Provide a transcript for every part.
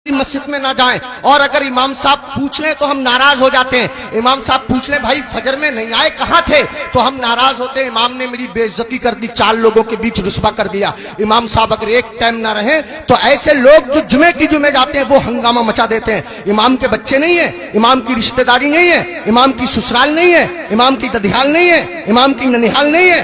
مسجد میں نہ جائیں، اور اگر امام صاحب پوچھ لیں تو ہم ناراض ہو جاتے ہیں۔ امام صاحب پوچھ لیں بھائی فجر میں نہیں آئے کہاں تھے، تو ہم ناراض ہوتے ہیں، امام نے میری بے عزتی کر دی، 4 لوگوں کے بیچ رسوا کر دیا۔ امام صاحب اگر ایک ٹائم نہ رہیں تو ایسے لوگ جو جمعے کی جمعے جاتے ہیں وہ ہنگامہ مچا دیتے ہیں۔ امام کے بچے نہیں ہیں، امام کی رشتہ داری نہیں ہے، امام کی سسرال نہیں ہے، امام کی ددھیال نہیں ہے، امام کی ننیحال نہیں ہے،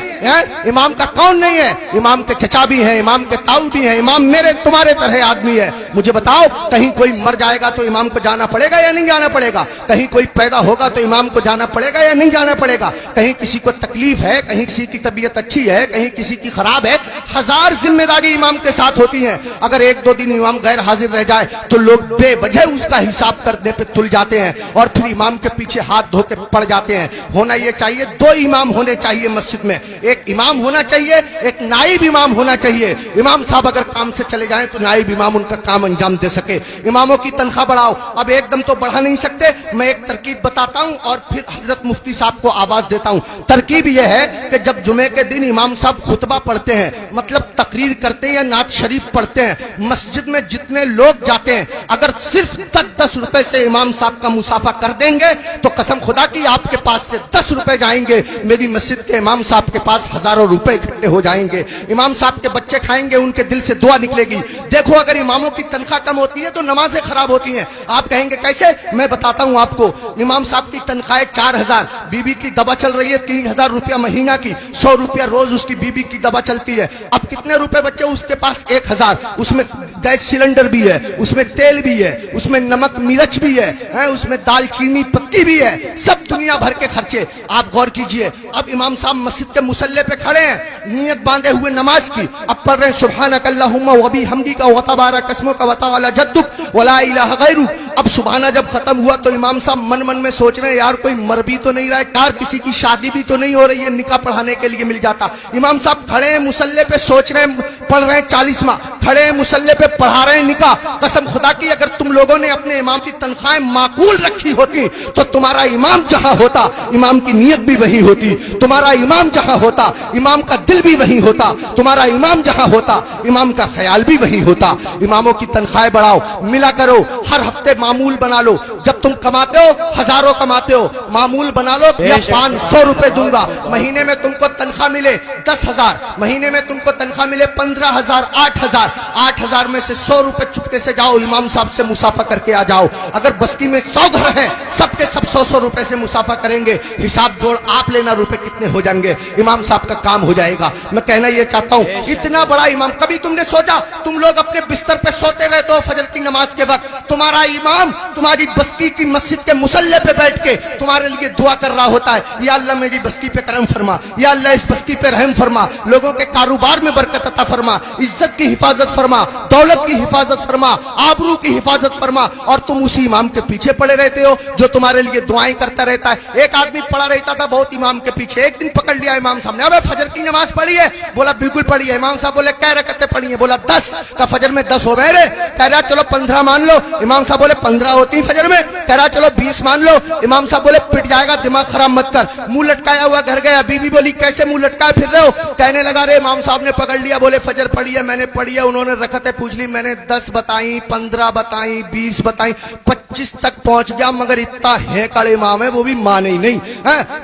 امام کا کون نہیں ہے، امام کے چچا بھی ہیں، امام کے تاؤ بھی ہیں، امام میرے تمہارے طرح آدمی ہے۔ مجھے بتاؤ کہیں کوئی مر جائے گا تو امام کو جانا پڑے گا یا نہیں جانا پڑے گا؟ کہیں کوئی پیدا ہوگا تو امام کو جانا پڑے گا یا نہیں جانا پڑے گا؟ کہیں کسی کو تکلیف ہے، کہیں کسی کی طبیعت اچھی ہے، کہیں کسی کی خراب ہے، 1000 ذمہ داری امام کے ساتھ ہوتی ہیں۔ اگر 1-2 دن امام غیر حاضر رہ جائے تو لوگ بے وجہ اس کا حساب کرنے پہ تل جاتے ہیں اور پھر امام کے پیچھے ہاتھ دھو کے پڑ جاتے ہیں۔ ہونا یہ چاہیے 2 امام ہونے چاہیے مسجد میں، ایک امام ہونا چاہیے، ایک نائب امام ہونا چاہیے۔ امام صاحب اگر کام سے چلے جائیں تو نائب امام ان کا کام انجام دے سکے۔ اماموں کی تنخواہ بڑھاؤ، اب ایک دم تو بڑھا نہیں سکتے، میں ایک ترکیب بتاتا ہوں اور پھر حضرت مفتی صاحب کو آواز دیتا ہوں۔ ترکیب یہ ہے کہ جب جمعے کے دن امام صاحب خطبہ پڑھتے ہیں، مطلب تقریر کرتے ہیں یا نعت شریف پڑھتے ہیں، مسجد میں جتنے لوگ جاتے ہیں اگر صرف 10 روپے سے امام صاحب کا مسافہ کر دیں گے تو قسم خدا کی آپ کے پاس سے 10 روپے جائیں گے، میری مسجد کے امام صاحب کے پاس ہزاروں روپے اکٹھے ہو جائیں گے۔ امام صاحب کے بچے کھائیں گے، ان کے دل سے دعا نکلے گی۔ دیکھو اگر اماموں کی تنخواہ کم ہوتی ہے تو نمازیں خراب ہوتی ہیں۔ آپ کہیں گے کیسے؟ میں بتاتا ہوں آپ کو۔ امام صاحب کی تنخواہ 4000، بیوی کی دوا چل رہی ہے 3000 روپیہ مہینہ کی، 100 روپیہ روز اس کی بیوی کی دوا چلتی ہے۔ اب کتنے روپے بچے اس کے پاس؟ 1000۔ اس میں گیس سلنڈر بھی ہے، اس میں تیل بھی ہے، اس میں نمک مرچ بھی ہے، اس میں دال چینی پتی بھی ہے، سب دنیا بھر کے خرچے۔ آپ غور کیجئے، اب امام صاحب مسجد کے مصلی پہ کھڑے ہیں نیت باندھے ہوئے نماز کی، اب پڑھ رہے ہیں سبحانک اللہم وبحمدک وتبارک اسمک وتعالی جدک ولا الہ غیرک۔ اب سبحانہ جب ختم ہوا تو امام صاحب من میں سوچ رہے ہیں یار کوئی مر بھی تو نہیں رہا ہے، یار کسی کی شادی بھی تو نہیں ہو رہی ہے، نکاح پڑھانے کے لیے مل جاتا۔ امام صاحب کھڑے ہیں مصلی پہ، سوچ رہے ہیں، پڑھ رہے ہیں 40واں، کھڑے ہیں مصلی پہ پڑھا رہے ہیں نکاح۔ قسم خدا کی اگر تم لوگوں نے اپنے امام کی تنخواہیں معقول رکھی ہوتی تو تمہارا امام جہاں ہوتا امام کی نیت بھی وہی ہوتی، تمہارا امام جہاں ہوتا امام کا دل بھی وہی ہوتا، تمہارا امام جہاں ہوتا امام کا خیال بھی وہی ہوتا۔ اماموں کی تنخواہیں بڑھاؤ، ملا کرو، ہر ہفتے معمول بنا لو۔ جب تم کماتے ہو، ہزاروں کماتے ہو، معمول بنا لو یا 500 روپے دوں گا، مہینے میں تم کو تنخواہ ملے 10,000، مہینے میں تم کو تنخواہ ملے 15,000، 8,000، 8,000 میں سے 100 روپے چپکے سے جاؤ امام صاحب سے مسافہ کر کے آ جاؤ۔ اگر بستی میں 100 گھر ہیں، سب کے سب 100 روپے سے مسافہ کریں گے، حساب جوڑ آپ لینا روپے کتنے ہو جائیں گے، امام صاحب کا کام ہو جائے گا۔ میں کہنا یہ چاہتا ہوں اتنا بڑا امام، کبھی تم نے سوچا تم لوگ اپنے بستر پہ سوتے رہتے ہو فجر کی نماز کے وقت، تمہارا امام تمہاری بستی کی مسجد کے مصلی پہ بیٹھ کے تمہارے لیے دعا کر رہا ہوتا ہے، یا اللہ میری بستی پہ کرم فرما، یا اللہ اس بستی پہ رحم فرما، لوگوں کے کاروبار میں برکت عطا فرما، عزت کی حفاظت فرما، دولت کی حفاظت فرما، آبرو کی حفاظت فرما، اور تم اسی امام کے پیچھے پڑے رہتے ہو جو تمہارے لیے دعائیں کرتا رہتا ہے۔ ایک آدمی پڑا رہتا تھا بہت امام کے پیچھے، ایک دن پکڑ لیا امام صاحب نے، ابے فجر کی نماز پڑھی ہے؟ بولا بالکل پڑھی ہے۔ امام صاحب بولے کیا رکعتیں پڑھی ہیں؟ بولا 10۔ کا فجر میں 10 ہو گئے رے؟ کہہ رہا چلو 15 مان لو۔ امام صاحب بولے 15 ہوتی ہیں فجر میں؟ کہہ رہا چلو 20 مان لو۔ امام صاحب بولے پٹ جائے گا، دماغ خراب مت کر۔ منہ لٹکایا ہوا گھر گیا، بیوی بولی کیسے منہ لٹکائے پھر رہے ہو؟ کہنے لگا رے امام صاحب نے پکڑ لیا، بولے فجر پڑھی ہے؟ میں نے پڑھی ہے۔ انہوں نے رکعتیں پوچھ لی، میں نے 10 بتائیں، 15 بتائیں، 20 بتائیں، 25 تک پہنچ گیا، مگر اتنا ہے کڑے امام ہے وہ بھی مانے ہی نہیں۔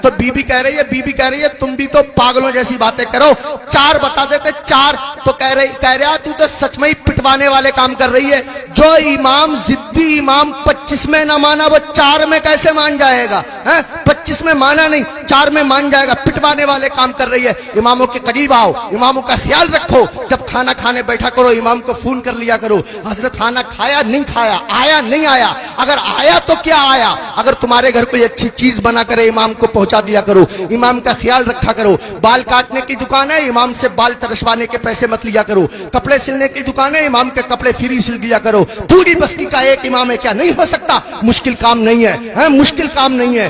تو بیوی کہہ رہی ہے تم بھی تو پاگلوں جیسی باتیں کرو، 4 بتا دیتے 4۔ تو کہہ رہا تو سچ میں ہی پٹوانے والے کام کر رہی ہے۔ جو امام ضدی امام 25 میں نہ مانا وہ 4 میں کیسے مان جائے گا؟ 25 میں مانا نہیں 4 میں مان جائے گا، پٹوانے والے کام کر رہی ہے۔ اماموں کے قریب آؤ، اماموں کا خیال رکھو، جب کھانا کھانے بیٹھا کرو امام کو فون کر لیا کرو، حضرت کھانا کھایا نہیں کھایا، آیا نہیں آیا، اگر آیا تو کیا آیا، اگر تمہارے گھر کوئی اچھی چیز بنا کرے امام کو پہنچا دیا کرو، امام کا خیال رکھا کرو۔ بال کاٹنے کی دکان ہے، امام سے بال ترشوانے کے پیسے مت لیا کرو۔ کپڑے سلنے کی دکان ہے، امام کے کپڑے فری سل دیا کرو۔ پوری بستی کا ایک امام ہے، کیا نہیں ہو سکتا؟ مشکل کام نہیں ہے، مشکل کام نہیں ہے۔